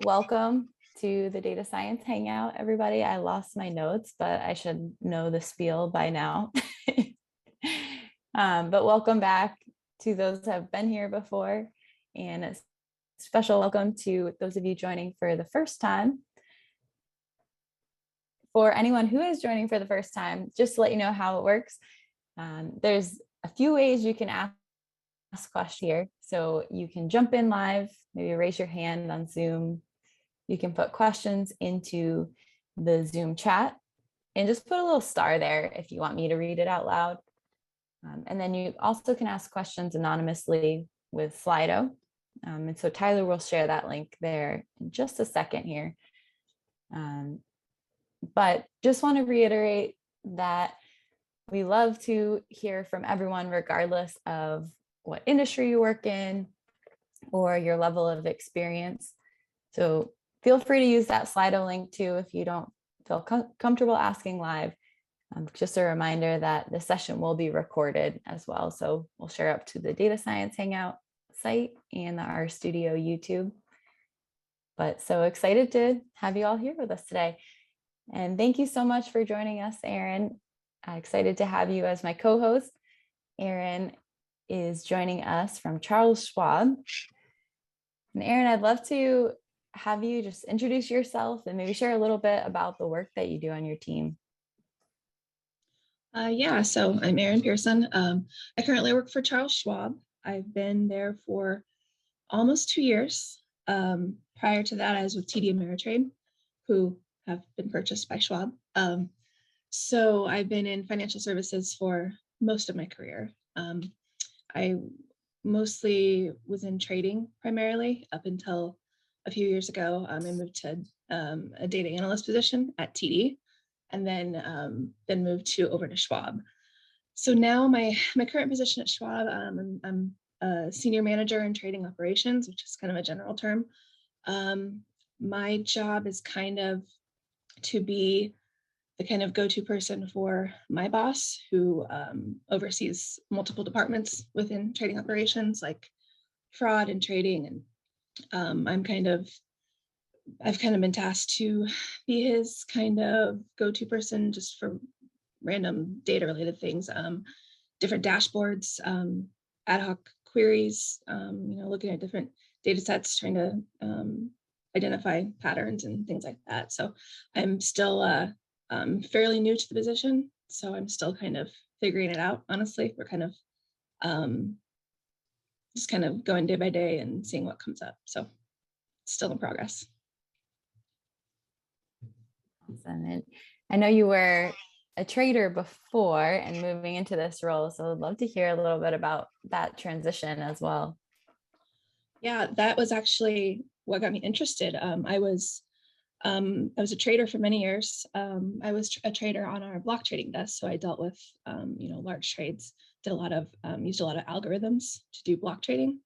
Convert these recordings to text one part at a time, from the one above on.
welcome to the Data Science Hangout, everybody. I lost my notes, but I should know the spiel by now. But welcome back to those who have been here before, and a special welcome to those of you joining for the first time. For anyone who is joining for the first time, just to let you know how it works, there's a few ways you can ask questions here. So you can jump in live, maybe raise your hand on Zoom. You can put questions into the Zoom chat and just put a little star there if you want me to read it out loud. And then you also can ask questions anonymously with Slido. And so Tyler will share that link there in just a second here. But just want to reiterate that we love to hear from everyone, regardless of what industry you work in or your level of experience. So feel free to use that Slido link too if you don't feel comfortable asking live. Just a reminder that the session will be recorded as well. So we'll share up to the Data Science Hangout site and our studio YouTube. But so excited to have you all here with us today. And thank you so much for joining us, Erin. Excited to have you as my co-host. Erin is joining us from Charles Schwab. And Erin, I'd love to have you just introduce yourself and maybe share a little bit about the work that you do on your team. So I'm Erin Pierson. I currently work for Charles Schwab. I've been there for almost 2 years. Prior to that, I was with TD Ameritrade, who have been purchased by Schwab. So I've been in financial services for most of my career. I mostly was in trading primarily up until a few years ago. I moved to a data analyst position at TD, and then moved over to Schwab. So now my current position at Schwab, I'm a senior manager in trading operations, which is kind of a general term. My job is kind of to be the kind of go-to person for my boss, who oversees multiple departments within trading operations, like fraud and trading. And I've kind of been tasked to be his kind of go-to person just for random data-related things, different dashboards, ad hoc queries, looking at different data sets, trying to identify patterns and things like that. So I'm still fairly new to the position, so I'm still kind of figuring it out. Honestly, we're kind of just kind of going day by day and seeing what comes up. So it's still in progress. Awesome. And I know you were a trader before and moving into this role, so I'd love to hear a little bit about that transition as well. Yeah, that was actually what got me interested. I was a trader for many years. I was a trader on our block trading desk, so I dealt with large trades. Did a lot of used a lot of algorithms to do block trading,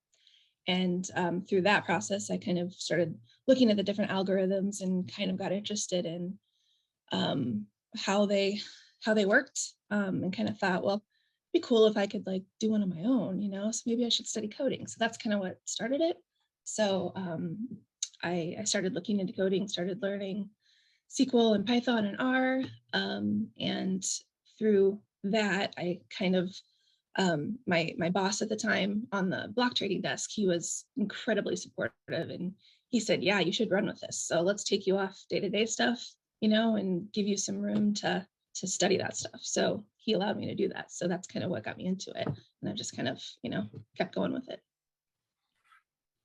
and through that process, I kind of started looking at the different algorithms and kind of got interested in how they worked, and kind of thought, well, it'd be cool if I could like do one on my own, so maybe I should study coding. So that's kind of what started it. So I started looking into coding, started learning SQL and Python and R. And through that, I kind of, my boss at the time on the block trading desk, he was incredibly supportive, and he said, yeah, you should run with this. So let's take you off day-to-day stuff, and give you some room to study that stuff. So he allowed me to do that. So that's kind of what got me into it. And I just kind of, kept going with it.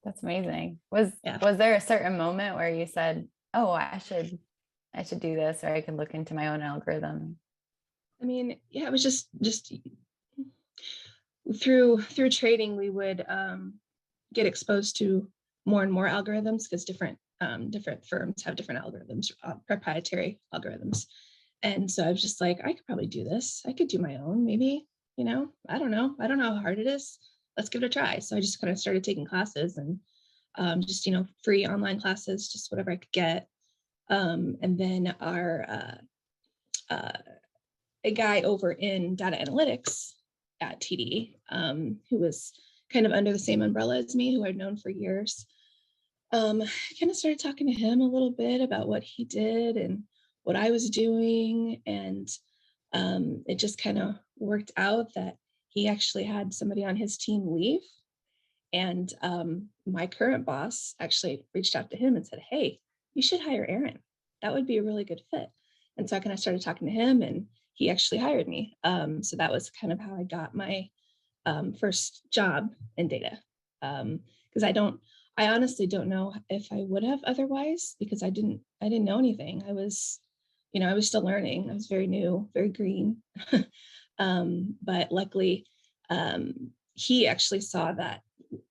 That's amazing. Was there a certain moment where you said, oh, I should do this, or I can look into my own algorithm? I mean, yeah, it was just through trading, we would get exposed to more and more algorithms, because different firms have different algorithms, proprietary algorithms. And so I was just like, I could probably do this. I could do my own, maybe, I don't know how hard it is. Let's give it a try. So I just kind of started taking classes, and just, free online classes, just whatever I could get. And then a guy over in data analytics at TD, who was kind of under the same umbrella as me, who I'd known for years, I kind of started talking to him a little bit about what he did and what I was doing. And it just kind of worked out that he actually had somebody on his team leave. And my current boss actually reached out to him and said, "Hey, you should hire Erin. That would be a really good fit." And so I kind of started talking to him and he actually hired me. So that was kind of how I got my first job in data. Because I honestly don't know if I would have otherwise, because I didn't know anything. I was still learning. I was very new, very green. But luckily, he actually saw that.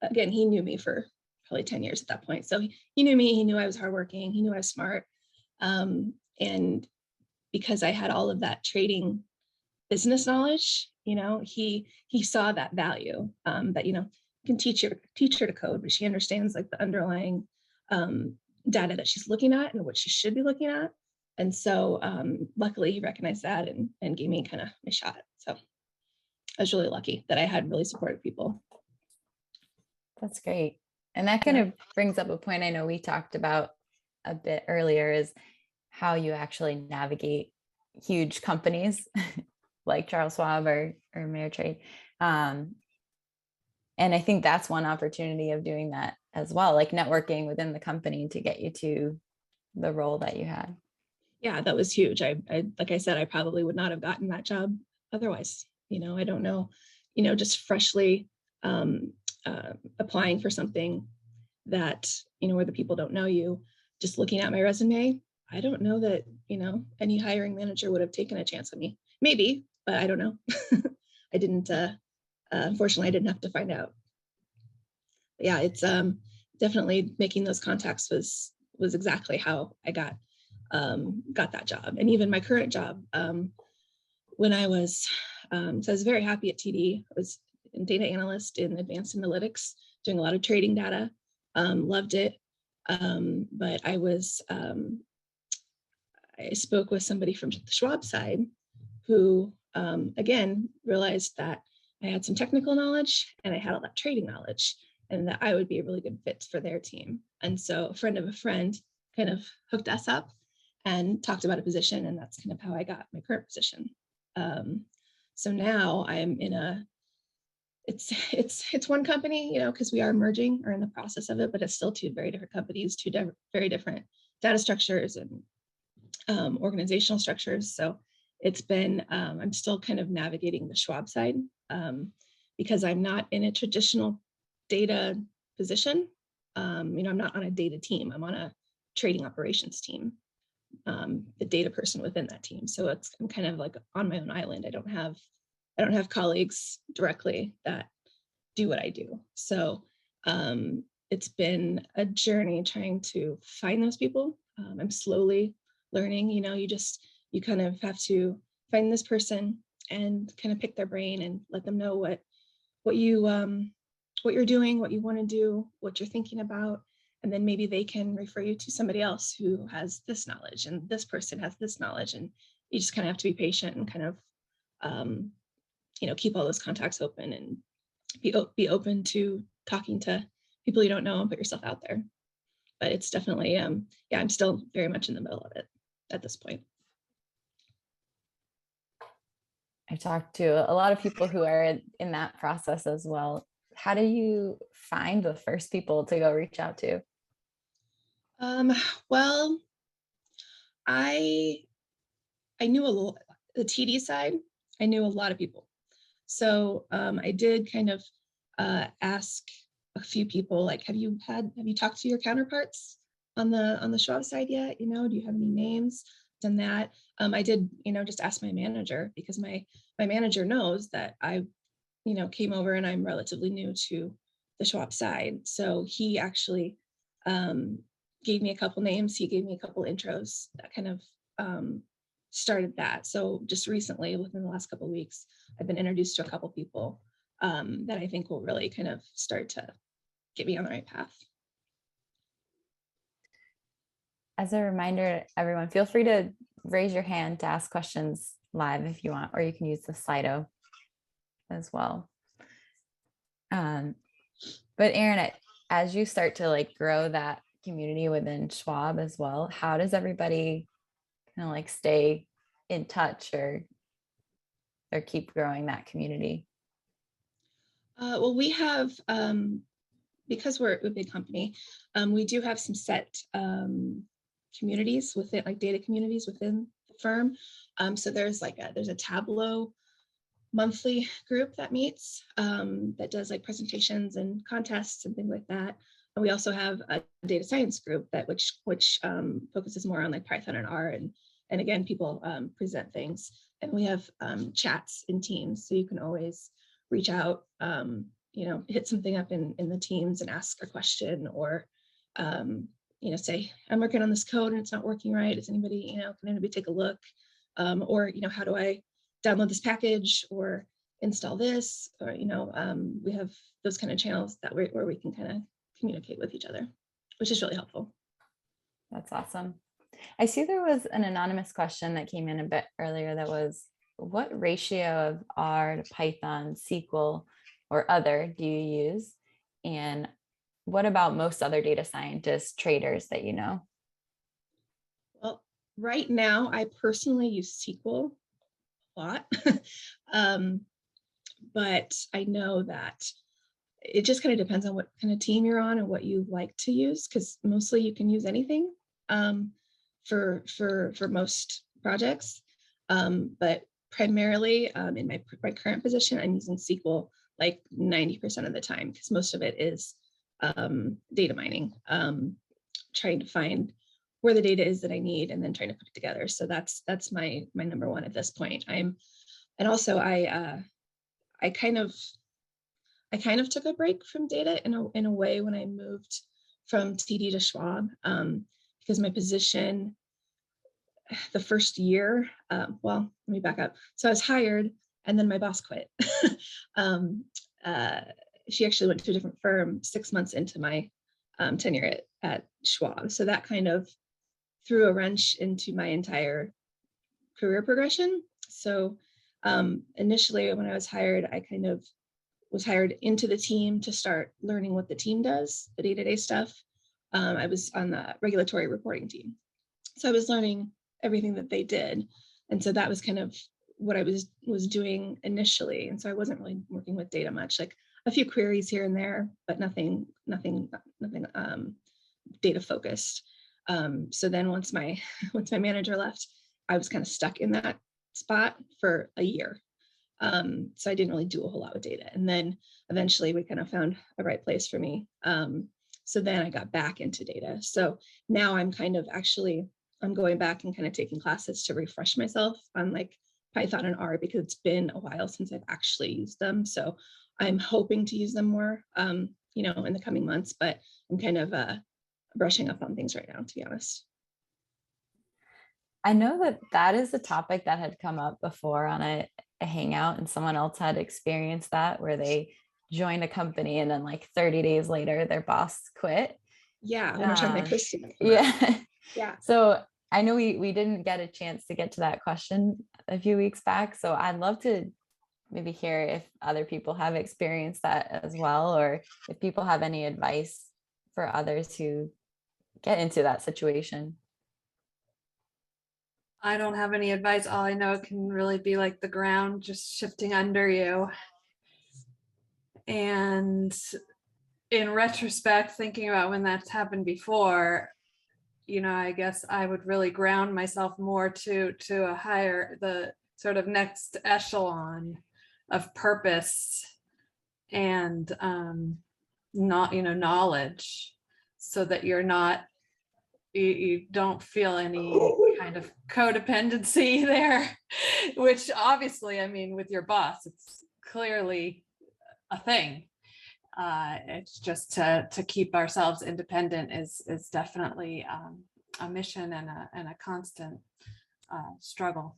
Again, he knew me for probably 10 years at that point. So he knew me, he knew I was hardworking, he knew I was smart. And because I had all of that trading business knowledge, he saw that value, that, you can teach her to code, but she understands like the underlying data that she's looking at and what she should be looking at. And so luckily he recognized that and gave me kind of my shot. So I was really lucky that I had really supportive people. That's great. And that kind of brings up a point I know we talked about a bit earlier, is how you actually navigate huge companies like Charles Schwab or Ameritrade. And I think that's one opportunity of doing that as well, like networking within the company to get you to the role that you had. Yeah, that was huge. I like I said, I probably would not have gotten that job otherwise. I don't know, just freshly applying for something that, where the people don't know you, just looking at my resume, I don't know that, any hiring manager would have taken a chance on me. Maybe, but I don't know. I didn't, unfortunately, I didn't have to find out. But yeah, it's definitely making those contacts was exactly how I got that job. And even my current job, when I was, so I was very happy at TD. I was a data analyst in advanced analytics, doing a lot of trading data, loved it. But I spoke with somebody from the Schwab side who, again, realized that I had some technical knowledge and I had all that trading knowledge, and that I would be a really good fit for their team. And so a friend of a friend kind of hooked us up and talked about a position, and that's kind of how I got my current position. So now I'm in it's one company, because we are merging or in the process of it, but it's still two very different companies, very different data structures and organizational structures. So it's been, I'm still kind of navigating the Schwab side, because I'm not in a traditional data position. I'm not on a data team. I'm on a trading operations team, the data person within that team. So I'm kind of like on my own island. I don't have colleagues directly that do what I do. So it's been a journey trying to find those people. I'm slowly learning, you kind of have to find this person and kind of pick their brain and let them know what you're doing, what you want to do, what you're thinking about. And then maybe they can refer you to somebody else who has this knowledge and this person has this knowledge. And you just kind of have to be patient and kind of, keep all those contacts open and be open to talking to people you don't know and put yourself out there. But it's definitely, I'm still very much in the middle of it at this point. I talked to a lot of people who are in that process as well. How do you find the first people to go reach out to? Well, I knew the TD side, I knew a lot of people. So I did kind of ask a few people, like, have you talked to your counterparts on the Schwab side yet? Do you have any names? Done that. I did, just ask my manager, because my manager knows that I, came over and I'm relatively new to the Schwab side. So he actually gave me a couple names. He gave me a couple intros that kind of started that. So just recently, within the last couple of weeks, I've been introduced to a couple people that I think will really kind of start to get me on the right path. As a reminder, everyone, feel free to raise your hand to ask questions live if you want, or you can use the Slido as well. But Erin, as you start to grow that community within Schwab as well. How does everybody kind of like stay in touch or keep growing that community? Well, we have, because we're a big company, we do have some set communities within, like data communities within the firm. So there's a Tableau monthly group that meets, that does like presentations and contests and things like that. And we also have a data science group that which focuses more on like Python and R, and again, people present things. And we have chats in Teams, so you can always reach out, hit something up in the Teams and ask a question, or say, I'm working on this code and it's not working right. Is anybody, can anybody take a look? Or how do I download this package or install this? Or we have those kind of channels where we can kind of communicate with each other, which is really helpful. That's awesome. I see there was an anonymous question that came in a bit earlier that was, what ratio of R to Python, SQL, or other do you use? And what about most other data scientists, traders that you know? Well, right now, I personally use SQL a lot. But I know that it just kind of depends on what kind of team you're on and what you like to use, because mostly you can use anything for most projects. But primarily in my current position, I'm using SQL like 90% of the time, because most of it is data mining, trying to find where the data is that I need and then trying to put it together. So that's my number one at this point. I kind of took a break from data in a way when I moved from TD to Schwab, because my position the first year, well, let me back up. So I was hired and then my boss quit. She actually went to a different firm 6 months into my tenure at Schwab. So that kind of threw a wrench into my entire career progression. So initially when I was hired, I kind of was hired into the team to start learning what the team does, the day-to-day stuff. I was on the regulatory reporting team. So I was learning everything that they did. And so that was kind of what I was doing initially. And so I wasn't really working with data much, like a few queries here and there, but nothing data focused. So then once my manager left, I was kind of stuck in that spot for a year. So I didn't really do a whole lot with data. And then eventually we kind of found a right place for me. So then I got back into data. So now I'm going back and kind of taking classes to refresh myself on like Python and R, because it's been a while since I've actually used them. So I'm hoping to use them more, in the coming months, but I'm kind of brushing up on things right now, to be honest. I know that is a topic that had come up before on a Hangout, and someone else had experienced that, where they joined a company and then like 30 days later their boss quit. Yeah, when I was trying to make this. Yeah. Yeah. So I know we didn't get a chance to get to that question a few weeks back. So I'd love to maybe hear if other people have experienced that as well, or if people have any advice for others who get into that situation. I don't have any advice. All I know, it can really be like the ground just shifting under you. And in retrospect, thinking about when that's happened before, I guess I would really ground myself more to the sort of next echelon of purpose and knowledge, so that you don't feel any kind of codependency there, which obviously, I mean, with your boss, it's clearly a thing. It's just to keep ourselves independent is definitely a mission and a constant struggle.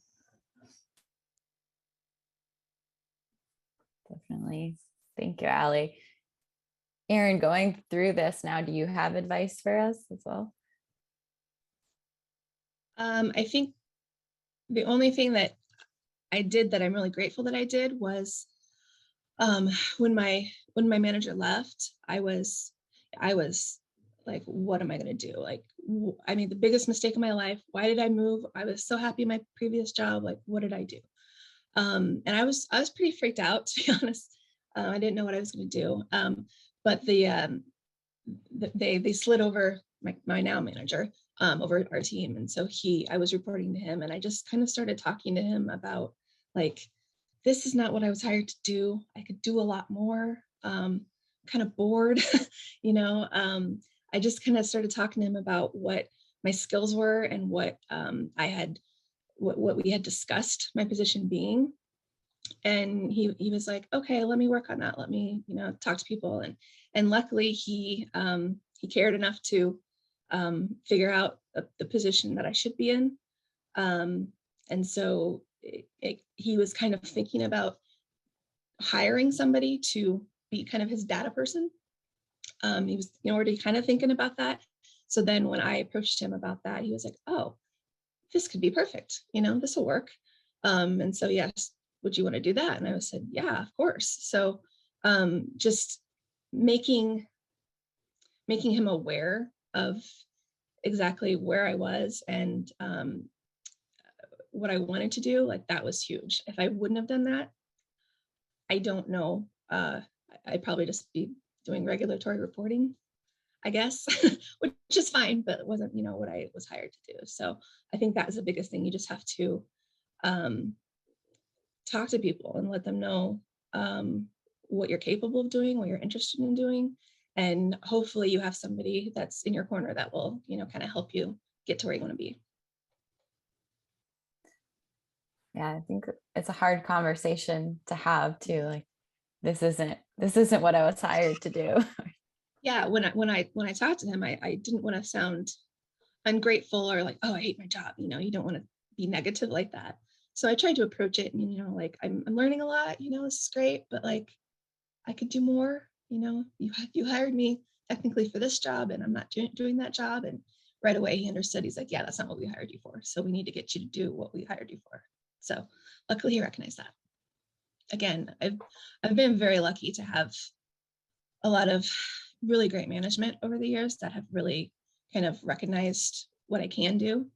Definitely. Thank you, Allie. Erin, going through this now, do you have advice for us as well? I think the only thing that I did that I'm really grateful that I did was when my manager left, I was like, what am I going to do? Like, I made the biggest mistake of my life. Why did I move? I was so happy in my previous job. Like, what did I do? And I was pretty freaked out, to be honest. I didn't know what I was going to do. But they slid over my now manager over our team, and so I was reporting to him, and I just kind of started talking to him about, like, this is not what I was hired to do. I could do a lot more. Kind of bored, you know. I just kind of started talking to him about what my skills were and what what we had discussed my position being. And he was like, okay, let me work on that. Let me, talk to people. And luckily he cared enough to figure out the position that I should be in. And so he was kind of thinking about hiring somebody to be kind of his data person. He was already kind of thinking about that. So then when I approached him about that, he was like, oh, this could be perfect. This will work. And so, yes, would you want to do that? And I said, yeah, of course. So just making him aware of exactly where I was and what I wanted to do, like, that was huge. If I wouldn't have done that, I don't know. I'd probably just be doing regulatory reporting, I guess, which is fine, but it wasn't, what I was hired to do. So I think that is the biggest thing. You just have to talk to people and let them know what you're capable of doing, what you're interested in doing. And hopefully you have somebody that's in your corner that will, kind of help you get to where you want to be. Yeah, I think it's a hard conversation to have too. Like, this isn't what I was hired to do. Yeah, when I talked to him, I didn't want to sound ungrateful or like, oh, I hate my job. You don't want to be negative like that. So I tried to approach it and, like, I'm learning a lot, this is great, but, like, I could do more. You hired me technically for this job and I'm not doing that job. And right away he understood. He's like, yeah, that's not what we hired you for. So we need to get you to do what we hired you for. So luckily he recognized that. Again, I've been very lucky to have a lot of really great management over the years that have really kind of recognized what I can do,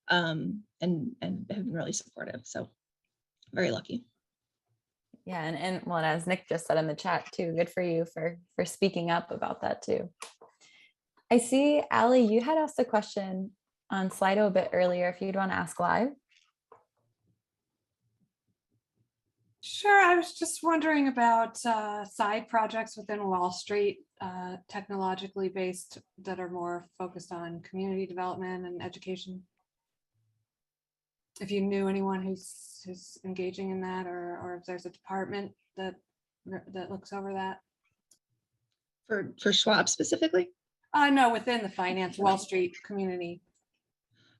and have been really supportive. So very lucky. Yeah, and well, as Nick just said in the chat too, good for you for speaking up about that too. I see, Allie, you had asked a question on Slido a bit earlier. If you'd want to ask live. Sure. I was just wondering about side projects within Wall Street, technologically based, that are more focused on community development and education. If you knew anyone who's engaging in that, or if there's a department that looks over that. For Schwab specifically? No, within the finance Wall Street community.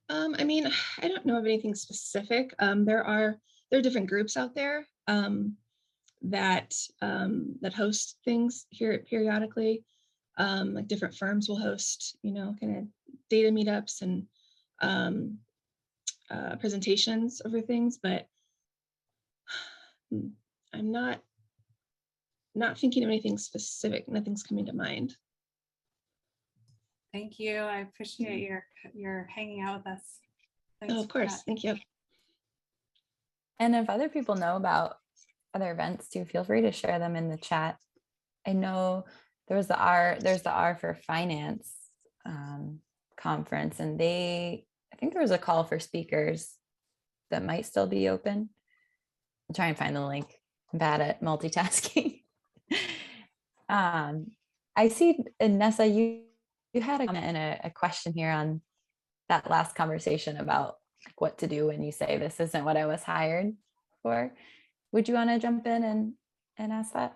I mean, I don't know of anything specific. There are different groups out there that host things here periodically. Like different firms will host, kind of data meetups and presentations over things, but I'm not thinking of anything specific. Nothing's coming to mind. Thank you. I appreciate your hanging out with us. Thanks. Oh, of course. Thank you. And if other people know about other events too, feel free to share them in the chat. I know there's the R for Finance conference, and I think there was a call for speakers that might still be open. I'll try and find the link. I'm bad at multitasking. I see, Nessa, you had a comment and a question here on that last conversation about what to do when you say this isn't what I was hired for. Would you want to jump in and ask that?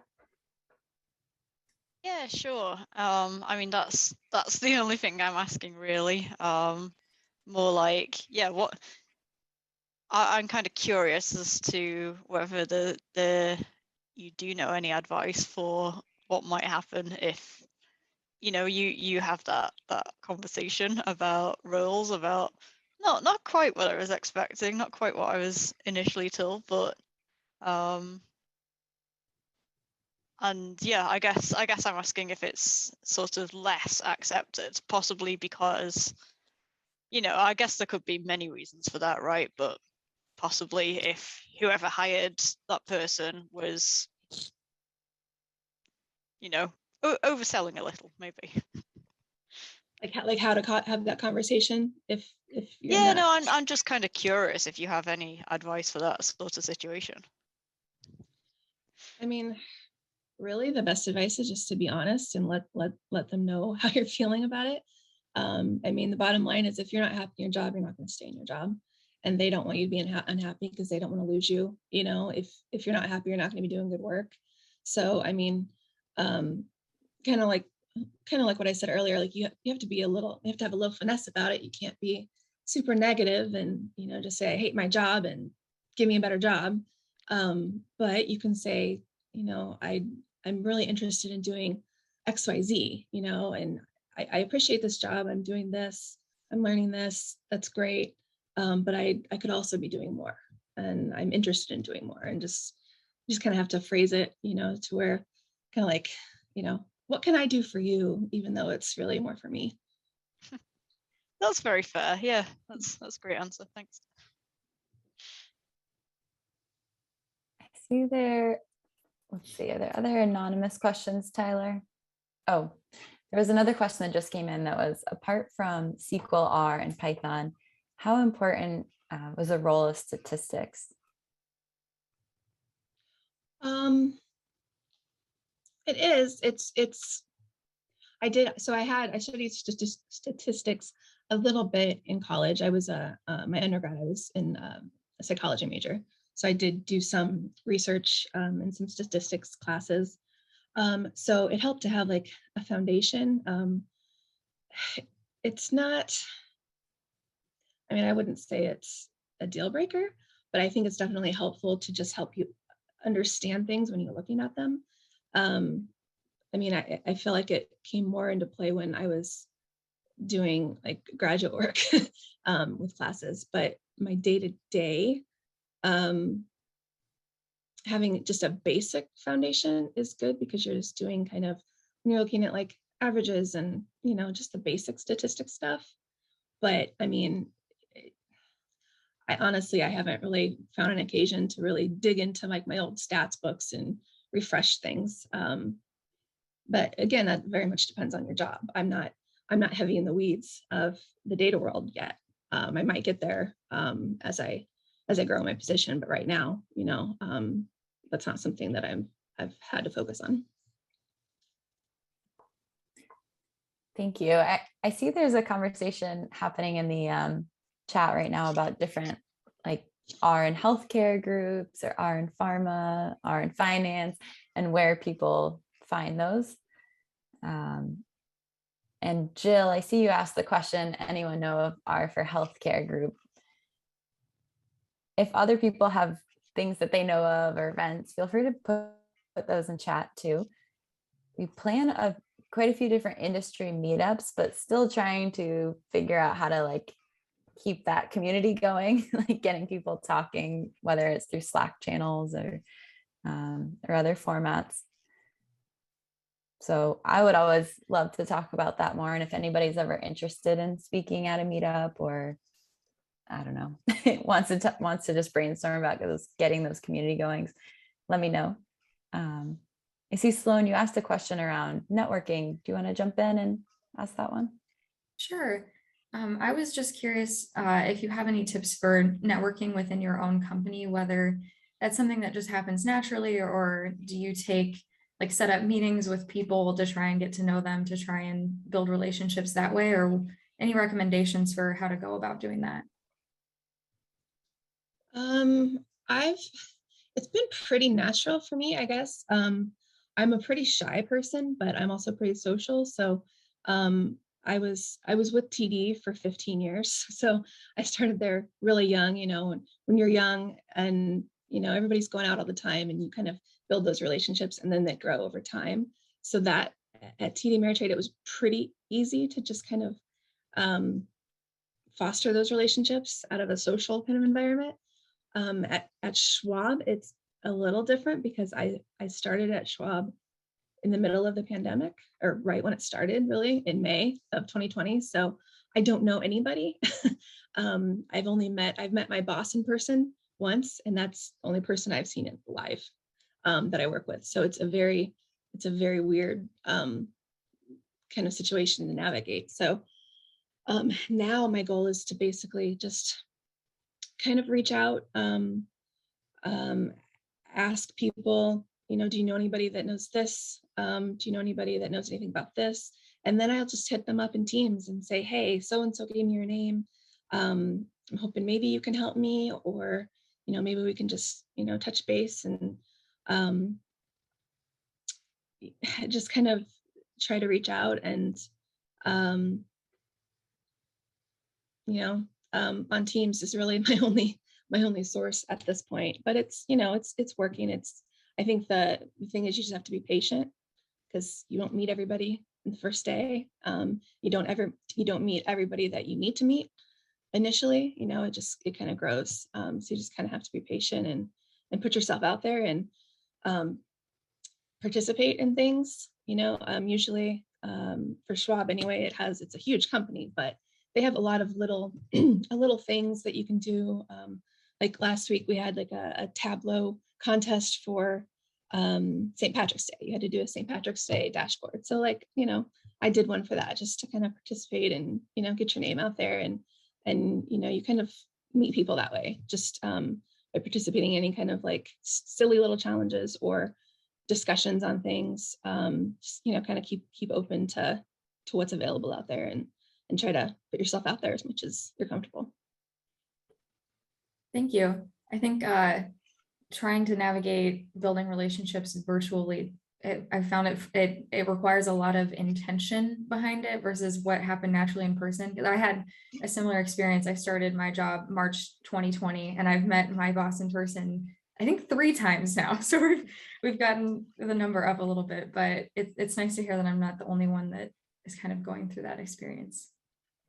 Yeah, sure. I mean, that's the only thing I'm asking, really. More like, yeah, what I'm kind of curious as to whether you do know any advice for what might happen if you have that conversation about roles, about not quite what I was expecting, not quite what I was initially told, but And yeah, I guess I'm asking if it's sort of less accepted, possibly because, I guess there could be many reasons for that, right? But possibly if whoever hired that person was, overselling a little, maybe. Like how to have that conversation if you're Yeah, not. no, I'm just kind of curious if you have any advice for that sort of situation. I mean, really the best advice is just to be honest and let them know how you're feeling about it. I mean, the bottom line is if you're not happy in your job, you're not going to stay in your job, and they don't want you to be unhappy because they don't want to lose you. If you're not happy, you're not going to be doing good work. So I mean, kind of like what I said earlier, like you have to have a little finesse about it. You can't be super negative and just say I hate my job and give me a better job. But you can say, I'm really interested in doing XYZ, and I appreciate this job. I'm doing this, I'm learning this, that's great. But I could also be doing more, and I'm interested in doing more, and just kind of have to phrase it, to where kind of like, what can I do for you, even though it's really more for me. That's very fair. Yeah, that's a great answer. Thanks. I see there. Let's see, are there other anonymous questions, Tyler? Oh, there was another question that just came in that was, apart from SQL, R, and Python, how important was the role of statistics? It is. I studied statistics a little bit in college. I was my undergrad, I was in a psychology major. So I did do some research and some statistics classes. So it helped to have like a foundation. It's not, I mean, I wouldn't say it's a deal breaker, but I think it's definitely helpful to just help you understand things when you're looking at them. I mean, I feel like it came more into play when I was doing like graduate work with classes, but my day-to-day, having just a basic foundation is good, because you're just doing kind of, when you're looking at like averages and, just the basic statistic stuff. But I mean, I haven't really found an occasion to really dig into like my old stats books and refresh things. But again, that very much depends on your job. I'm not heavy in the weeds of the data world yet. I might get there as I grow my position, but right now, that's not something that I've had to focus on. Thank you. I see there's a conversation happening in the chat right now about different like R in healthcare groups, or R in pharma, R in finance, and where people find those. And Jill, I see you asked the question, anyone know of R for healthcare group? If other people have things that they know of or events, feel free to put those in chat too. We plan quite a few different industry meetups, but still trying to figure out how to like keep that community going, like getting people talking, whether it's through Slack channels or other formats. So I would always love to talk about that more. And if anybody's ever interested in speaking at a meetup, or I don't know, wants to just brainstorm about getting those community goings, let me know. I see Sloan, you asked a question around networking. Do you want to jump in and ask that one? Sure. I was just curious if you have any tips for networking within your own company, whether that's something that just happens naturally, or do you set up meetings with people to try and get to know them, to try and build relationships that way, or any recommendations for how to go about doing that? It's been pretty natural for me, I guess. I'm a pretty shy person, but I'm also pretty social. So I was with TD for 15 years. So I started there really young, when you're young and, everybody's going out all the time, and you kind of build those relationships, and then they grow over time. So that at TD Ameritrade, it was pretty easy to just kind of foster those relationships out of a social kind of environment. At Schwab, it's a little different, because I started at Schwab in the middle of the pandemic, or right when it started, really in May of 2020. So I don't know anybody. I've met my boss in person once, and that's the only person I've seen in live that I work with. So it's a very weird kind of situation to navigate. So now my goal is to basically just kind of reach out, ask people, do you know anybody that knows this? Do you know anybody that knows anything about this? And then I'll just hit them up in Teams and say, hey, so-and-so gave me your name. I'm hoping maybe you can help me, or, maybe we can just, touch base and just kind of try to reach out. And, on Teams is really my only source at this point, but it's working. I think the thing is you just have to be patient, because you don't meet everybody in the first day. You don't meet everybody that you need to meet initially. It kind of grows. So you just kind of have to be patient and put yourself out there and participate in things. Usually for Schwab anyway, it's a huge company, but they have a lot of little things that you can do. Like last week we had like a Tableau contest for St. Patrick's Day. You had to do a St. Patrick's Day dashboard. So I did one for that, just to kind of participate and, get your name out there, and you kind of meet people that way, just by participating in any kind of like silly little challenges or discussions on things. Just, kind of keep open to what's available out there, and try to put yourself out there as much as you're comfortable. Thank you. I think trying to navigate building relationships virtually, I found it requires a lot of intention behind it versus what happened naturally in person. I had a similar experience. I started my job March 2020, and I've met my boss in person, I think 3 times now. So we've gotten the number up a little bit, but it's nice to hear that I'm not the only one that is kind of going through that experience.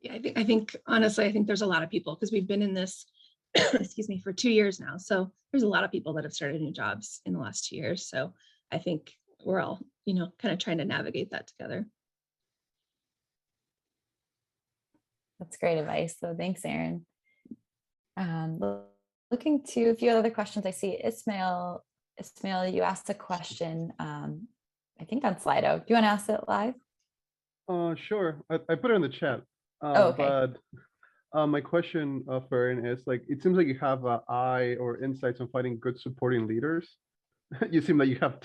Yeah, I think honestly, I think there's a lot of people, because we've been in this excuse me, for 2 years now. So there's a lot of people that have started new jobs in the last 2 years. So I think we're all, kind of trying to navigate that together. That's great advice. So thanks, Erin. Looking to a few other questions. I see Ismail, you asked a question, I think on Slido. Do you want to ask it live? Sure. I put it in the chat. Okay. But my question for Erin is, it seems like you have an eye or insights on finding good supporting leaders. You seem like you have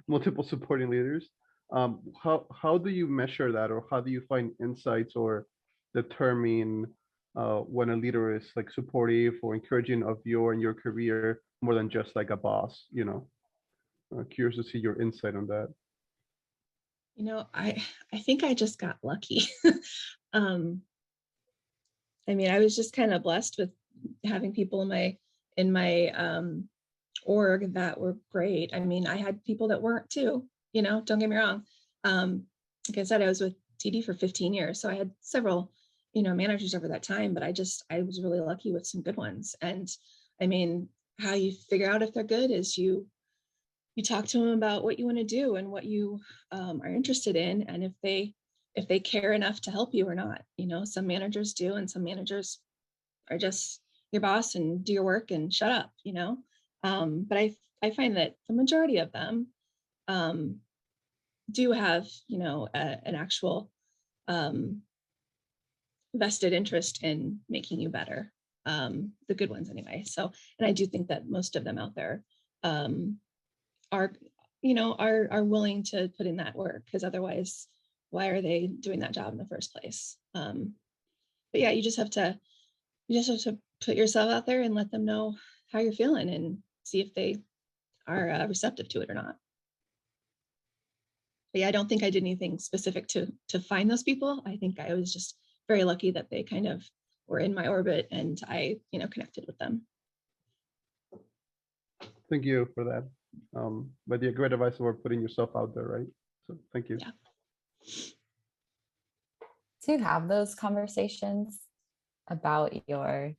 multiple supporting leaders. How do you measure that, or how do you find insights or determine when a leader is supportive or encouraging of your career more than just like a boss? Curious to see your insight on that. I think I just got lucky. I was just kind of blessed with having people in my org that were great. I had people that weren't too, don't get me wrong. Like I said, I was with TD for 15 years. So I had several, managers over that time, but I was really lucky with some good ones. And how you figure out if they're good is you talk to them about what you want to do and what you are interested in. And if they care enough to help you or not. Some managers do, and some managers are just your boss and do your work and shut up, but I find that the majority of them do have, an actual vested interest in making you better, the good ones anyway. So, and I do think that most of them out there are willing to put in that work, because otherwise, why are they doing that job in the first place? But yeah, you just have to put yourself out there and let them know how you're feeling and see if they are receptive to it or not. But yeah, I don't think I did anything specific to find those people. I think I was just very lucky that they kind of were in my orbit and I, connected with them. Thank you for that. But yeah, great advice for putting yourself out there, right? So thank you. Yeah. Do you have those conversations about your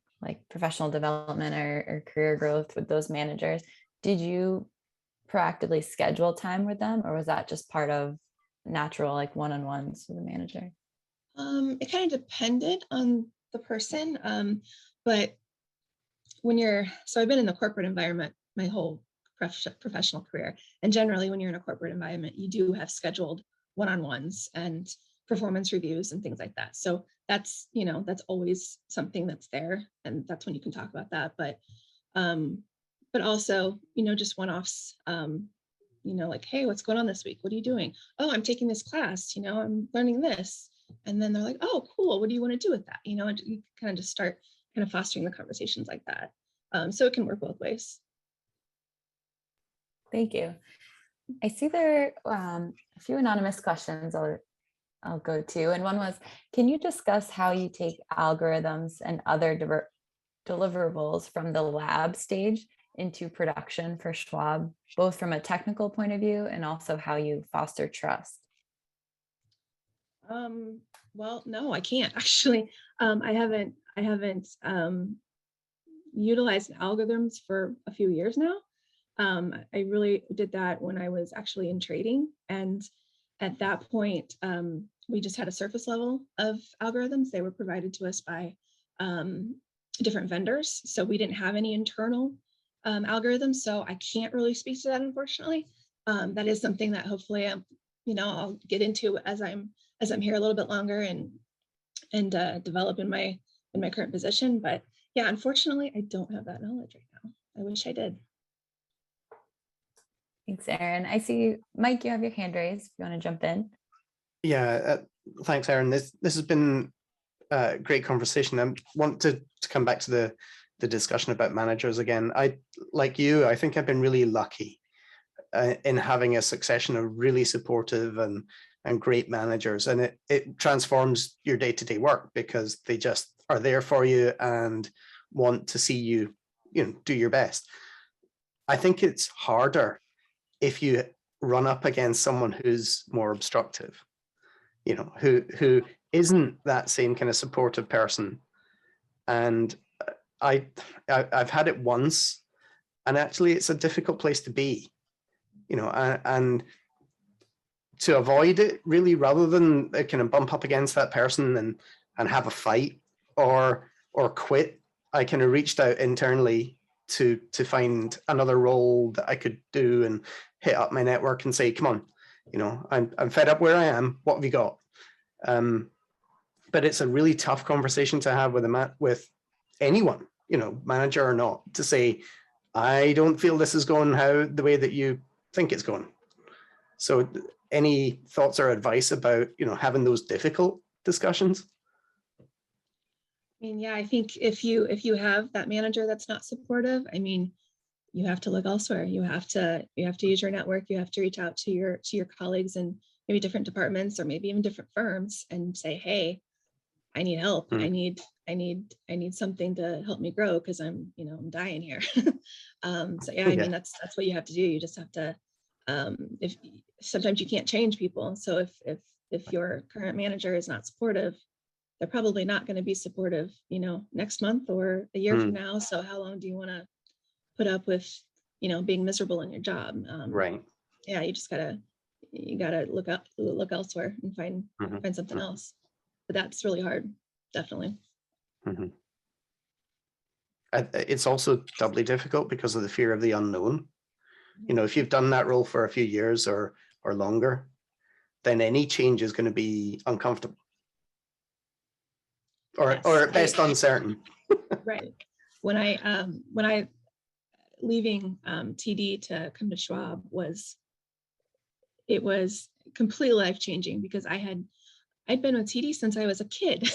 professional development or career growth with those managers? Did you proactively schedule time with them, or was that just part of natural like one-on-ones with the manager? It kind of depended on the person, but so I've been in the corporate environment my whole professional career, and generally when you're in a corporate environment, you do have scheduled one-on-ones and performance reviews and things like that. So that's, that's always something that's there, and that's when you can talk about that. But also, just one-offs, like, hey, what's going on this week? What are you doing? Oh, I'm taking this class, I'm learning this. And then they're like, oh, cool. What do you want to do with that? And you kind of just start kind of fostering the conversations like that. So it can work both ways. Thank you. I see there a few anonymous questions I'll go to. And one was, can you discuss how you take algorithms and other deliverables from the lab stage into production for Schwab, both from a technical point of view and also how you foster trust? Well, no, I can't actually. I haven't utilized algorithms for a few years now. I really did that when I was actually in trading. And at that point, we just had a surface level of algorithms. They were provided to us by different vendors. So we didn't have any internal algorithms. So I can't really speak to that, unfortunately. That is something that hopefully, I'll get into as I'm here a little bit longer and develop in my current position. But yeah, unfortunately, I don't have that knowledge right now. I wish I did. Thanks, Erin. I see, Mike, you have your hand raised if you want to jump in. Yeah, thanks, Erin. This has been a great conversation. I want to come back to the discussion about managers again. Like you, I think I've been really lucky in having a succession of really supportive and great managers, and it transforms your day-to-day work because they just are there for you and want to see you, do your best. I think it's harder if you run up against someone who's more obstructive, who isn't that same kind of supportive person. And I've had it once, and actually it's a difficult place to be, and to avoid it really, rather than kind of bump up against that person and have a fight or quit, I kind of reached out internally to find another role that I could do and hit up my network and say, come on, I'm fed up where I am. What have you got? But it's a really tough conversation to have with anyone, manager or not, to say, I don't feel this is going the way that you think it's going. So any thoughts or advice about, having those difficult discussions? Yeah, I think if you have that manager that's not supportive, you have to look elsewhere. You have to use your network. You have to reach out to your colleagues in maybe different departments or maybe even different firms and say, hey, I need help. I need something to help me grow because I'm dying here. So yeah, that's what you have to do. You just have to, if sometimes you can't change people. So if your current manager is not supportive, they're probably not going to be supportive, next month or a year from now. So how long do you want to put up with, being miserable in your job? Right. Yeah, you gotta look elsewhere and find something else. But that's really hard, definitely. Mm-hmm. It's also doubly difficult because of the fear of the unknown. If you've done that role for a few years or longer, then any change is going to be uncomfortable. Or at best uncertain. Right. When I leaving TD to come to Schwab was completely life-changing because I'd been with TD since I was a kid.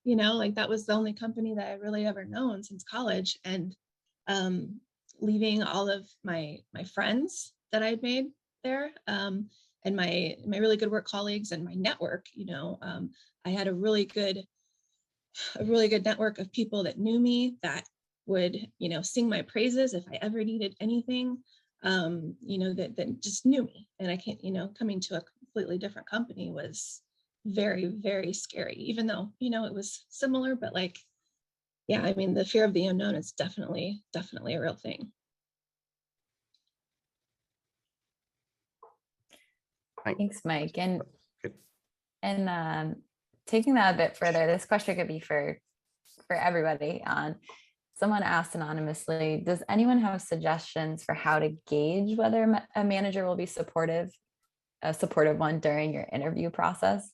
That was the only company that I really ever known since college. And leaving all of my friends that I'd made there, and my really good work colleagues and my network, I had a really good network of people that knew me, that would, sing my praises if I ever needed anything, that just knew me. And I can't, coming to a completely different company was very, very scary, even though, it was similar, but the fear of the unknown is definitely a real thing. Thanks, Mike. And Good. taking that a bit further, this question could be for everybody. Someone asked anonymously, does anyone have suggestions for how to gauge whether a manager will be a supportive one during your interview process?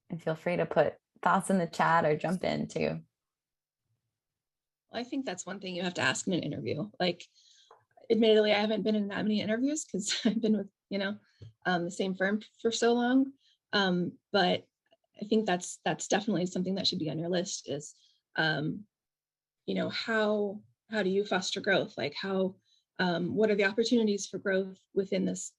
And feel free to put thoughts in the chat or jump in too. I think that's one thing you have to ask in an interview. Like, admittedly, I haven't been in that many interviews because I've been with, the same firm for so long. But I think that's definitely something that should be on your list is, how do you foster growth? Like what are the opportunities for growth within this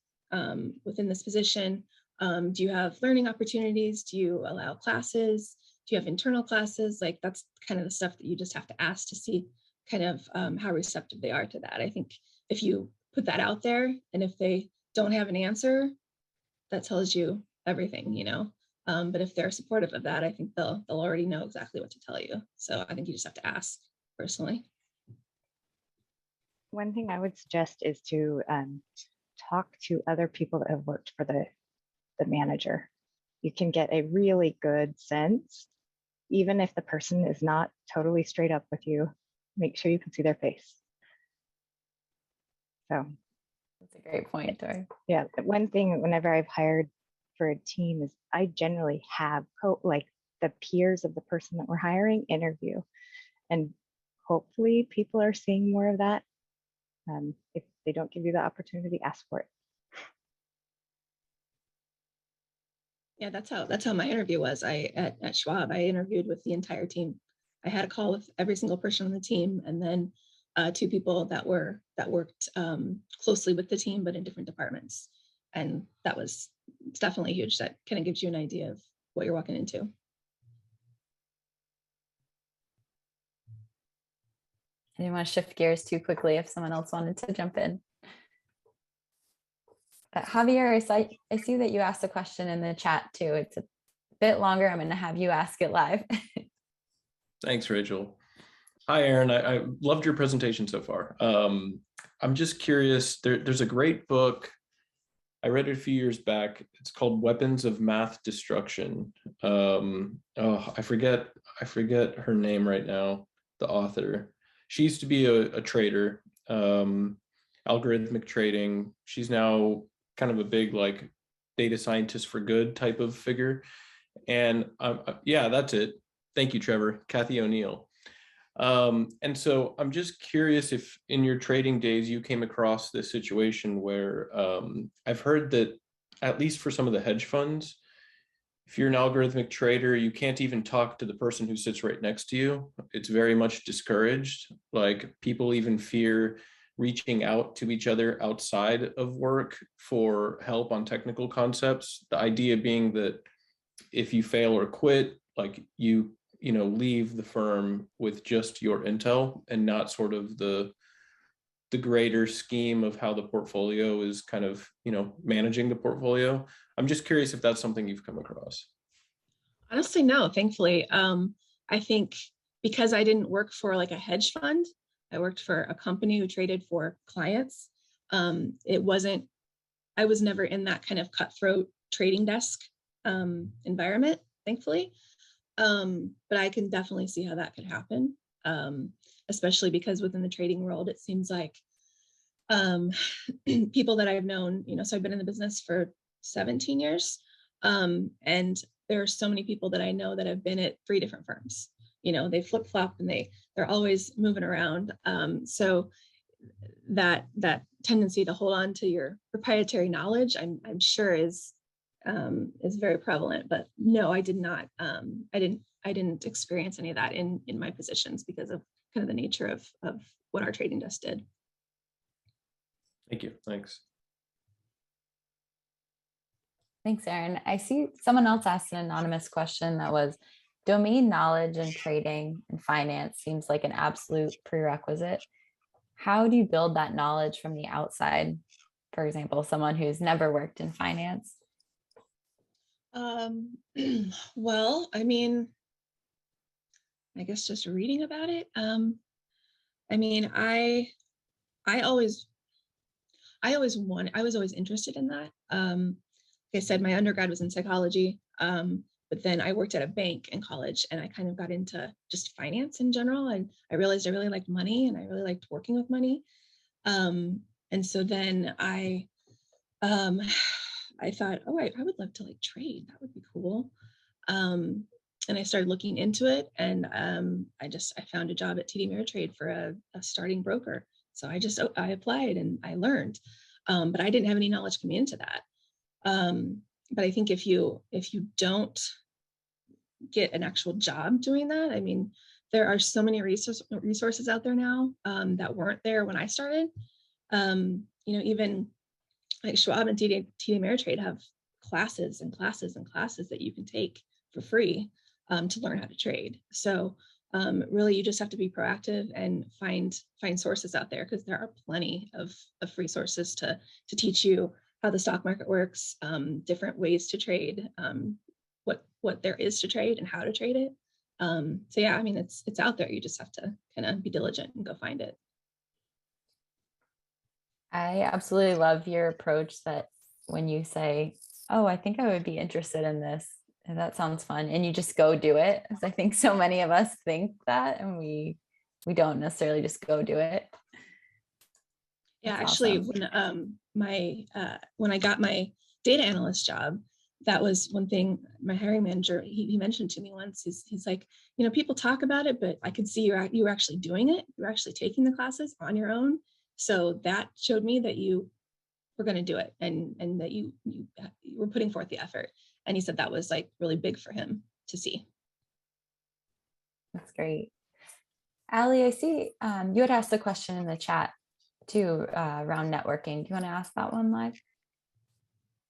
position? Do you have learning opportunities? Do you allow classes? Do you have internal classes? Like that's kind of the stuff that you just have to ask to see kind of how receptive they are to that. I think if you put that out there and if they don't have an answer, that tells you everything, but if they're supportive of that, I think they'll already know exactly what to tell you. So I think you just have to ask personally. One thing I would suggest is to talk to other people that have worked for the manager. You can get a really good sense, even if the person is not totally straight up with you, make sure you can see their face. So that's a great point, Tori. Yeah, one thing whenever I've hired for a team is I generally have the peers of the person that we're hiring interview, and hopefully people are seeing more of that. If they don't give you the opportunity, ask for it. Yeah, that's how my interview was. At Schwab, I interviewed with the entire team. I had a call with every single person on the team, and then 2 people that worked closely with the team, but in different departments. And it's definitely huge. That kind of gives you an idea of what you're walking into. I didn't want to shift gears too quickly if someone else wanted to jump in. Javier, I see that you asked a question in the chat too. It's a bit longer. I'm going to have you ask it live. Thanks, Rachel. Hi, Erin. I loved your presentation so far. I'm just curious, there's a great book. I read it a few years back. It's called Weapons of Math Destruction. I forget her name right now, the author. She used to be a trader, algorithmic trading. She's now kind of a big data scientist for good type of figure. And yeah, that's it. Thank you, Trevor. Kathy O'Neill. And so I'm just curious if in your trading days you came across this situation where I've heard that at least for some of the hedge funds, if you're an algorithmic trader, you can't even talk to the person who sits right next to you. It's very much discouraged. Like people even fear reaching out to each other outside of work for help on technical concepts. The idea being that if you fail or quit, you leave the firm with just your intel and not sort of the greater scheme of how the portfolio is kind of, managing the portfolio. I'm just curious if that's something you've come across. Honestly, no, thankfully. I think because I didn't work for a hedge fund, I worked for a company who traded for clients. I was never in that kind of cutthroat trading desk environment, thankfully. But I can definitely see how that could happen, especially because within the trading world, it seems like people that I've known, so I've been in the business for 17 years. And there are so many people that I know that have been at 3 different firms. They flip-flop and they're always moving around. So that tendency to hold on to your proprietary knowledge, I'm sure is very prevalent. But no, I did not. I didn't experience any of that in my positions because of kind of the nature of what our trading desk did. Thank you. Thanks. Thanks, Erin. I see someone else asked an anonymous question that was, domain knowledge in trading and finance seems like an absolute prerequisite. How do you build that knowledge from the outside? For example, someone who's never worked in finance. Well, I mean, I guess just reading about it. I mean, I I was always interested in that. Like I said, my undergrad was in psychology, but then I worked at a bank in college, and I kind of got into just finance in general. And I realized I really liked money, and I really liked working with money. And so then I thought, oh, I would love to like trade. That would be cool. And I started looking into it, and I found a job at TD Ameritrade for a starting broker. So I applied and I learned, but I didn't have any knowledge coming into that. But I think if you don't get an actual job doing that, I mean, there are so many resources out there now that weren't there when I started. Even like Schwab and TD Ameritrade have classes and classes and classes that you can take for free to learn how to trade. So really, you just have to be proactive and find sources out there, because there are plenty of free sources to teach you how the stock market works, different ways to trade, what there is to trade and how to trade it. So yeah, I mean, it's out there. You just have to kind of be diligent and go find it. I absolutely love your approach that when you say, oh, I think I would be interested in this, and that sounds fun, and you just go do it. Because I think so many of us think that, and we don't necessarily just go do it. Yeah, That's actually, awesome. when I got my data analyst job, that was one thing my hiring manager, he mentioned to me once. He's like, people talk about it, but I could see you were actually doing it. You're actually taking the classes on your own. So that showed me that you were going to do it, and that you were putting forth the effort. And he said that was like really big for him to see. That's great. Allie, I see you had asked a question in the chat too around networking. Do you want to ask that one live?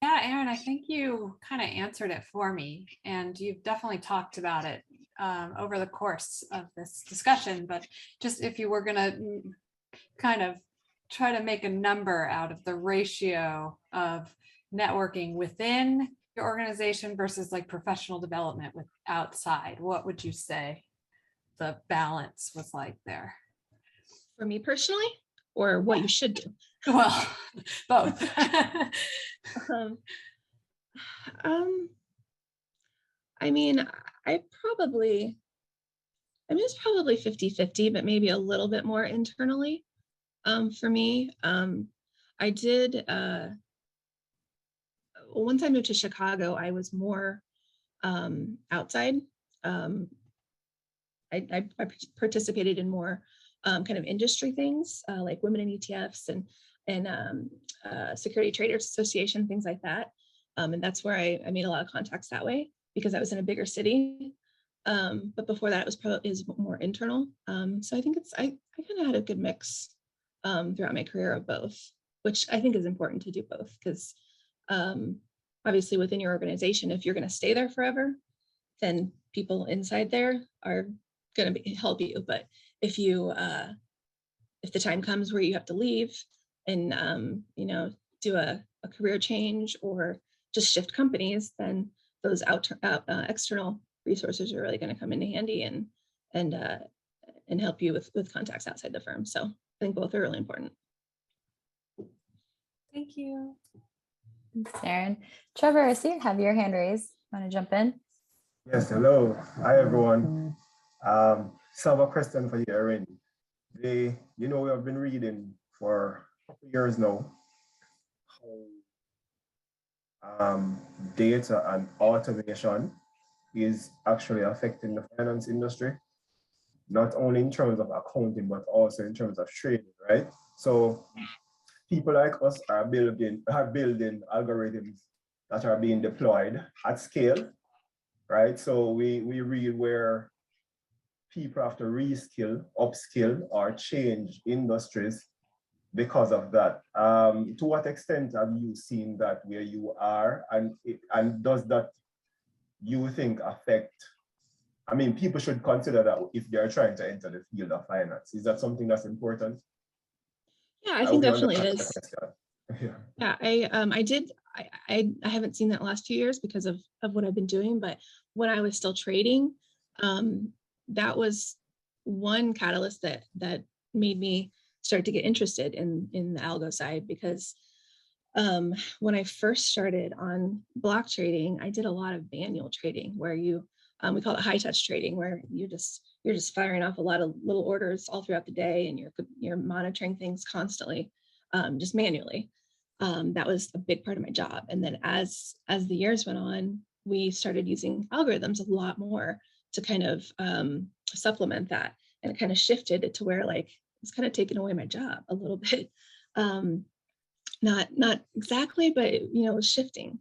Yeah, Erin, I think you kind of answered it for me, and you've definitely talked about it over the course of this discussion. But just if you were going to kind of try to make a number out of the ratio of networking within your organization versus like professional development with outside, what would you say the balance was like there? For me personally, or what you should do? Well, both. I mean, it's probably 50-50, but maybe a little bit more internally. For me, I did, one time I moved to Chicago, I was more outside. I participated in more kind of industry things, like women in ETFs and Security Traders Association, things like that. And that's where I made a lot of contacts that way, because I was in a bigger city. But before that, it was more internal. So I think I kind of had a good mix throughout my career of both, which I think is important to do both, because obviously within your organization, if you're going to stay there forever, then people inside there are going to help you. But if the time comes where you have to leave and do a career change or just shift companies, then those external resources are really going to come into handy and help you with contacts outside the firm. So I think both are really important. Thank you. Thanks, Erin. Trevor, I see you have your hand raised. Want to jump in? Yes, hello. Hi, everyone. So I have a question for you, Erin. We have been reading for years now how data and automation is actually affecting the finance industry, not only in terms of accounting, but also in terms of trading, right? So people like us are building algorithms that are being deployed at scale, right? So we read where people have to reskill, upskill, or change industries because of that. To what extent have you seen that where you are, and does that, you think, affect? I mean, people should consider that if they're trying to enter the field of finance. Is that something that's important? Yeah, I think definitely it is. Yeah, I haven't seen that the last few years because of what I've been doing, but when I was still trading, that was one catalyst that made me started to get interested in the algo side, because when I first started on block trading, I did a lot of manual trading where you we call it high touch trading, where you're just firing off a lot of little orders all throughout the day, and you're monitoring things constantly, just manually. That was a big part of my job. And then as the years went on, we started using algorithms a lot more to kind of supplement that, and it kind of shifted it to where like it's kind of taken away my job a little bit. Not exactly, but it was shifting.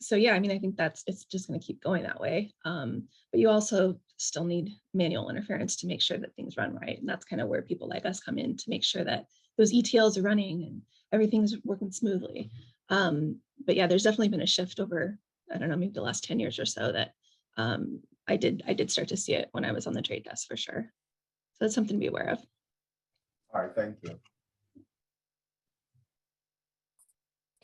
So yeah, I mean, I think it's just going to keep going that way. But you also still need manual interference to make sure that things run right. And that's kind of where people like us come in, to make sure that those ETLs are running and everything's working smoothly. But yeah, there's definitely been a shift over, I don't know, maybe the last 10 years or so, that I did start to see it when I was on the trade desk, for sure. So that's something to be aware of. All right, thank you.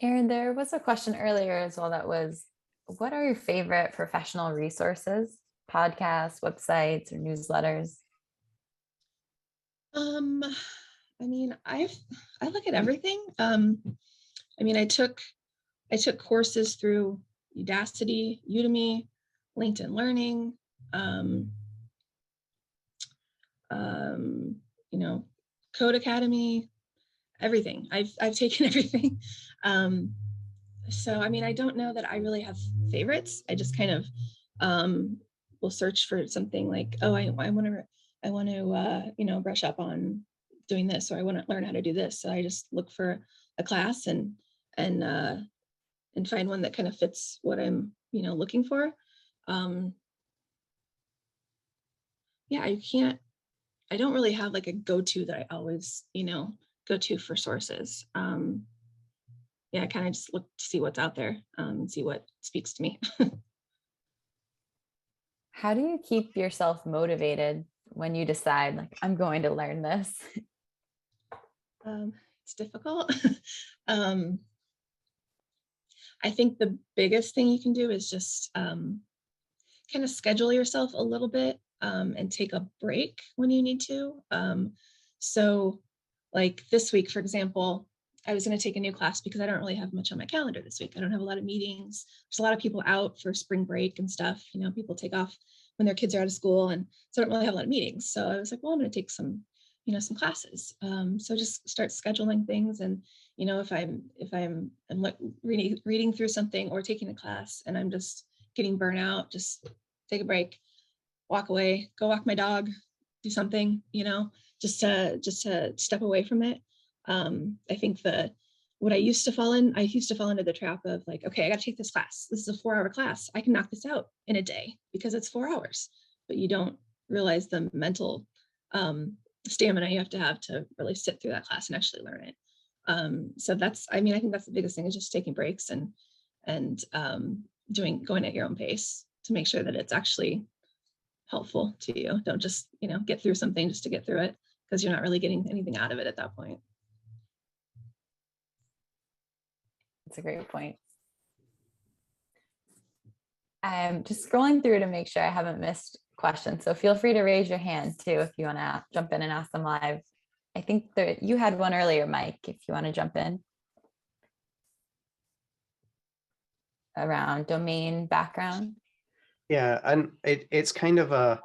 Erin, there was a question earlier as well that was, what are your favorite professional resources, podcasts, websites, or newsletters? I mean, I look at everything. I mean, I took courses through Udacity, Udemy, LinkedIn Learning, Code Academy, everything. I've taken everything. So I mean, I don't know that I really have favorites. I just kind of will search for something like, oh, I want to brush up on doing this, or I want to learn how to do this. So I just look for a class and find one that kind of fits what I'm looking for. Yeah, I don't really have like a go-to that I always go to for sources. Yeah, I kind of just look to see what's out there, and see what speaks to me. How do you keep yourself motivated when you decide, like, I'm going to learn this? It's difficult. I think the biggest thing you can do is just kind of schedule yourself a little bit, and take a break when you need to. So like this week, for example, I was going to take a new class because I don't really have much on my calendar this week. I don't have a lot of meetings. There's a lot of people out for spring break and stuff. People take off when their kids are out of school, and so I don't really have a lot of meetings. So I was like, well, I'm going to take some classes. So just start scheduling things. And, if I'm reading through something or taking a class and I'm just getting burnt out, just take a break, walk away, go walk my dog, do something, just to step away from it. I think what I used to fall into the trap of like, okay, I got to take this class. This is a 4-hour class. I can knock this out in a day because it's 4 hours, but you don't realize the mental stamina you have to really sit through that class and actually learn it. So I think that's the biggest thing, is just taking breaks and going at your own pace to make sure that it's actually helpful to you. Don't just, get through something just to get through it, because you're not really getting anything out of it at that point. That's a great point. I'm just scrolling through to make sure I haven't missed questions. So feel free to raise your hand too if you want to jump in and ask them live. I think that you had one earlier, Mike, if you want to jump in. Around domain background. Yeah, and it's kind of a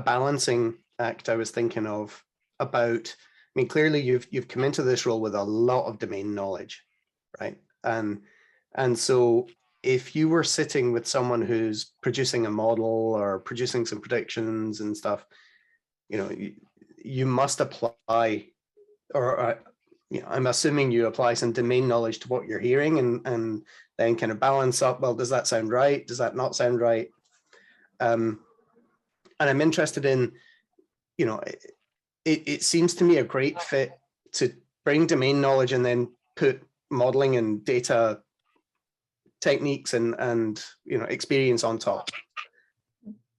balancing act I was thinking of about. I mean, clearly you've come into this role with a lot of domain knowledge, right? And so if you were sitting with someone who's producing a model or producing some predictions and stuff, you must apply, or I'm assuming you apply some domain knowledge to what you're hearing, and then kind of balance up, well, does that sound right? Does that not sound right? And I'm interested in, it seems to me a great fit to bring domain knowledge and then put modeling and data techniques and experience on top.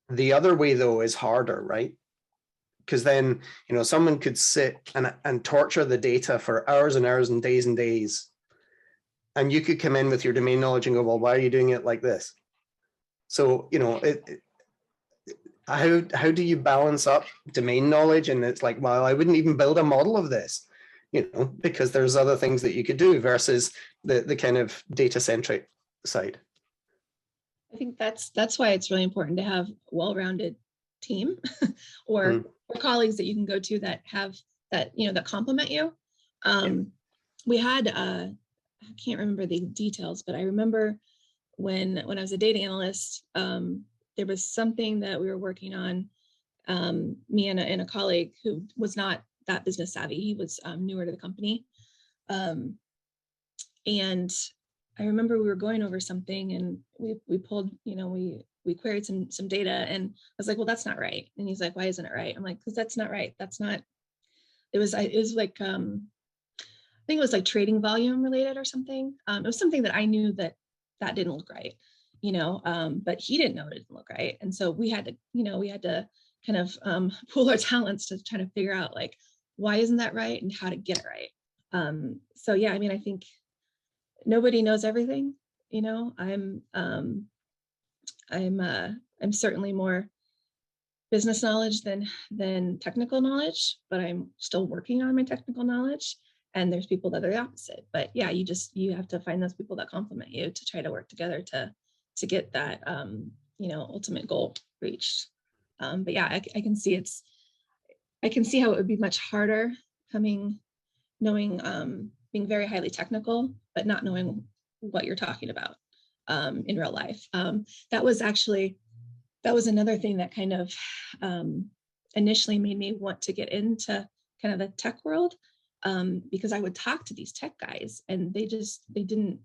The other way, though, is harder, right? Because then, someone could sit and torture the data for hours and hours and days, and you could come in with your domain knowledge and go, well, why are you doing it like this? So, how do you balance up domain knowledge? And it's like, well, I wouldn't even build a model of this, you know, because there's other things that you could do versus the kind of data centric side. I think that's why it's really important to have a well-rounded team or colleagues that you can go to that have that, you know, that complement you. We had I can't remember the details, but I remember when I was a data analyst, there was something that we were working on, me and a colleague who was not that business savvy. He was newer to the company. And I remember we were going over something and we pulled, you know, we queried some data, and I was like, well, that's not right. And he's like, why isn't it right? I'm like, because that's not right. That's not, it was like, I think it was like trading volume related or something. It was something that I knew that didn't look right, you know, but he didn't know it didn't look right. And so we had to kind of pool our talents to try to figure out like, why isn't that right and how to get it right. So yeah, I mean, I think nobody knows everything, you know. I'm certainly more business knowledge than technical knowledge, but I'm still working on my technical knowledge. And there's people that are the opposite. But yeah, you have to find those people that complement you to try to work together to get that you know, ultimate goal reached. But yeah, I can see how it would be much harder knowing being very highly technical, but not knowing what you're talking about in real life. That was another thing that kind of initially made me want to get into kind of the tech world, because I would talk to these tech guys and they didn't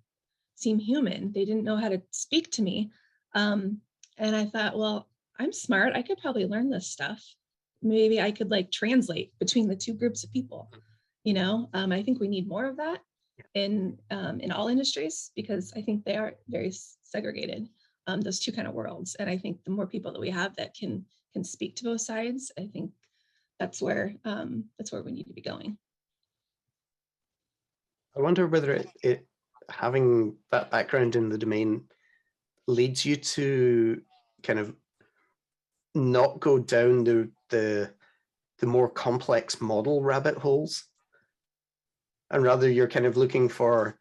seem human. They didn't know how to speak to me. And I thought, well, I'm smart. I could probably learn this stuff. Maybe I could like translate between the two groups of people. You know, I think we need more of that in all industries, because I think they are very segregated, those two kind of worlds. And I think the more people that we have that can speak to both sides, I think that's where we need to be going. I wonder whether it having that background in the domain leads you to kind of not go down the more complex model rabbit holes, and rather you're kind of looking for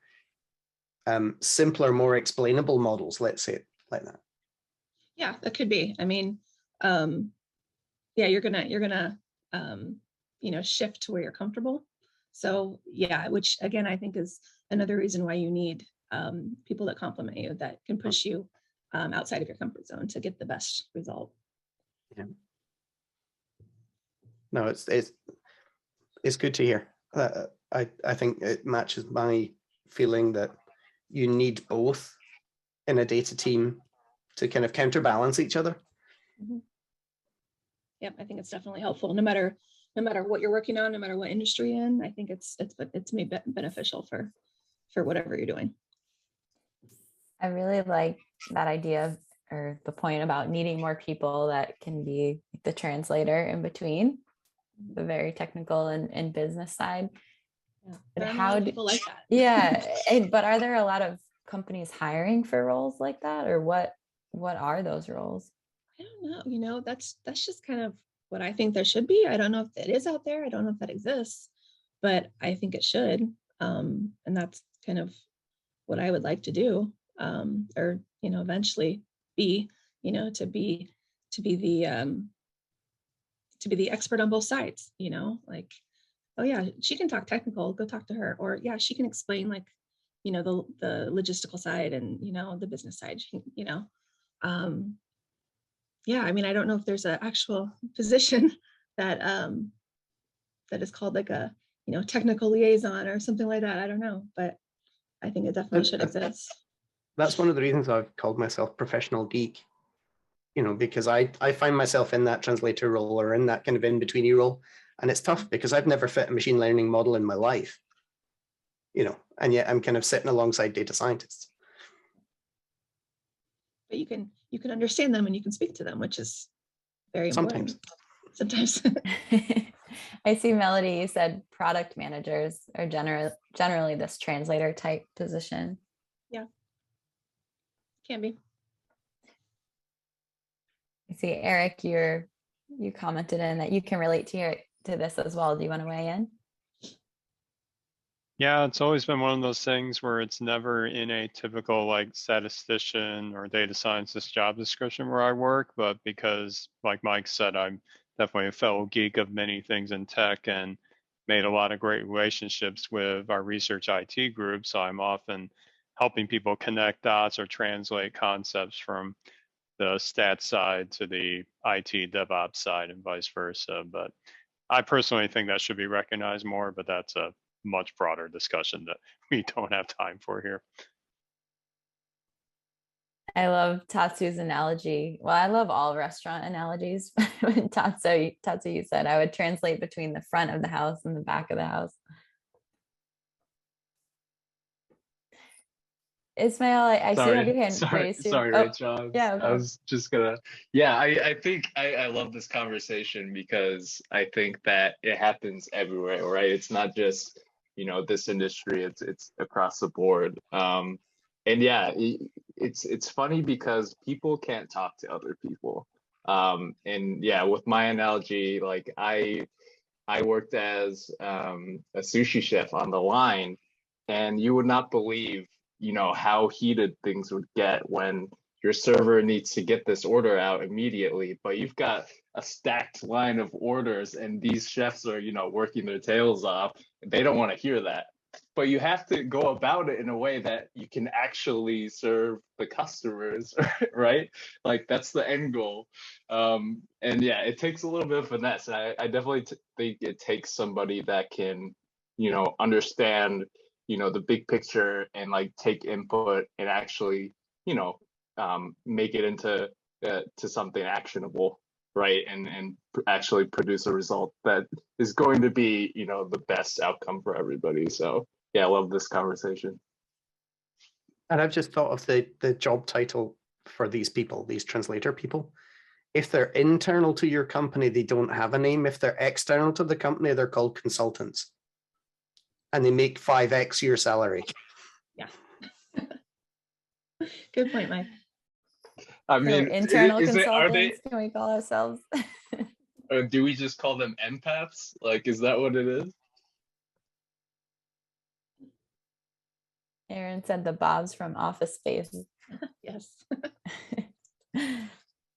simpler, more explainable models, let's say it like that. Yeah, that could be. I mean, yeah, you're gonna you know, shift to where you're comfortable. So yeah, which again, I think is another reason why you need people that complement you, that can push you outside of your comfort zone to get the best result. Yeah. No, it's good to hear. I think it matches my feeling that you need both in a data team to kind of counterbalance each other. Mm-hmm. Yep, I think it's definitely helpful. No matter what you're working on, no matter what industry you're in, I think it's made beneficial for whatever you're doing. I really like that idea or the point about needing more people that can be the translator in between the very technical and business side. Yeah, and how do people like that? Yeah, but are there a lot of companies hiring for roles like that, or what are those roles? I don't know. You know, that's just kind of what I think there should be. I don't know if it is out there. I don't know if that exists, but I think it should. And that's kind of what I would like to do, or you know, eventually be, you know, to be the expert on both sides. You know, like, oh yeah, she can talk technical, go talk to her. Or yeah, she can explain like, you know, the logistical side and, you know, the business side, you know. Yeah, I mean, I don't know if there's an actual position that that is called like a, you know, technical liaison or something like that. I don't know, but I think it definitely should exist. That's one of the reasons I've called myself professional geek, you know, because I find myself in that translator role or in that kind of in-betweeny role. And it's tough because I've never fit a machine learning model in my life, you know, and yet I'm kind of sitting alongside data scientists. But you can understand them and you can speak to them, which is very important. Sometimes. I see, Melody, you said product managers are generally this translator type position. Yeah, can be. I see Eric, you commented in that you can relate to this as well. Do you want to weigh in? Yeah, it's always been one of those things where it's never in a typical like statistician or data scientist job description where I work, but because like Mike said, I'm definitely a fellow geek of many things in tech and made a lot of great relationships with our research IT group. So I'm often helping people connect dots or translate concepts from the stats side to the IT DevOps side and vice versa. But I personally think that should be recognized more, but that's a much broader discussion that we don't have time for here. I love Tatsu's analogy. Well, I love all restaurant analogies. When Tatsu, you said I would translate between the front of the house and the back of the house. Ismail, I see you have your hand raised. Sorry, Oh, Rachel. yeah, I was just gonna, yeah, I think I love this conversation because I think that it happens everywhere, right? It's not just, you know, this industry, it's across the board. And yeah, it's funny because people can't talk to other people. And yeah, with my analogy, like I worked as a sushi chef on the line, and you would not believe, you know, how heated things would get when your server needs to get this order out immediately, but you've got a stacked line of orders and these chefs are, you know, working their tails off. They don't want to hear that, but you have to go about it in a way that you can actually serve the customers, right? Like that's the end goal. And yeah, it takes a little bit of finesse. I definitely think it takes somebody that can, you know, understand, you know, the big picture and like take input and actually, you know, make it into to something actionable, right? And actually produce a result that is going to be, you know, the best outcome for everybody. So yeah, I love this conversation. And I've just thought of the job title for these people, these translator people. If they're internal to your company, they don't have a name. If they're external to the company, they're called consultants. And they make 5x your salary. Yeah. Good point, Mike. I mean, internal is consultants, are they, can we call ourselves? or do we just call them empaths? Like, is that what it is? Erin said the Bobs from Office Space. Yes.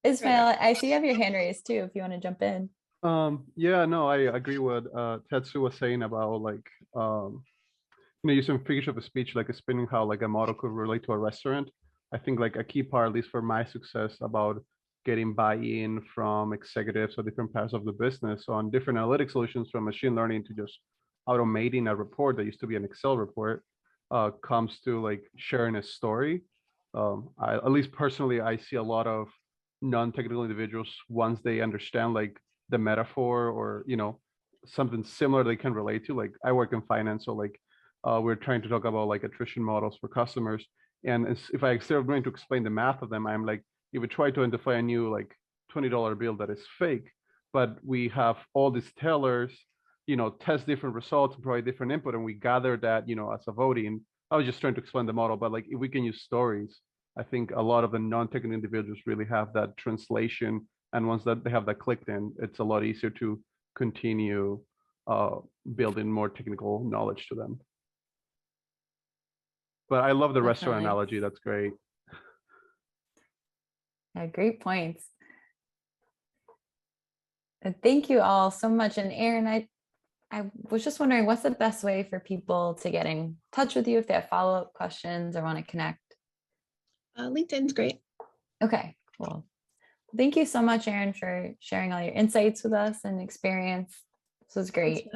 Ismail, I see you have your hand raised too, if you want to jump in. Yeah, no, I agree with Tetsu was saying about like you know, using figures of speech, like explaining how like a model could relate to a restaurant. I think like a key part, at least for my success, about getting buy-in from executives or different parts of the business on different analytic solutions, from machine learning to just automating a report that used to be an Excel report, comes to like sharing a story. At least personally, I see a lot of non-technical individuals, once they understand like the metaphor or, you know, something similar they can relate to. Like I work in finance, so like we're trying to talk about like attrition models for customers. And if I, instead of going to explain the math of them, I'm like, if we try to identify a new like $20 bill that is fake, but we have all these tellers, you know, test different results and provide different input, and we gather that, you know, as a voting. I was just trying to explain the model, but like if we can use stories, I think a lot of the non-technical individuals really have that translation. And once that they have that clicked in, it's a lot easier to continue building more technical knowledge to them. But I love the restaurant analogy. That's great. Yeah, great points. Thank you all so much. And Erin, I was just wondering, what's the best way for people to get in touch with you if they have follow-up questions or want to connect? LinkedIn's great. Okay, cool. Thank you so much, Erin, for sharing all your insights with us and experience. This was great.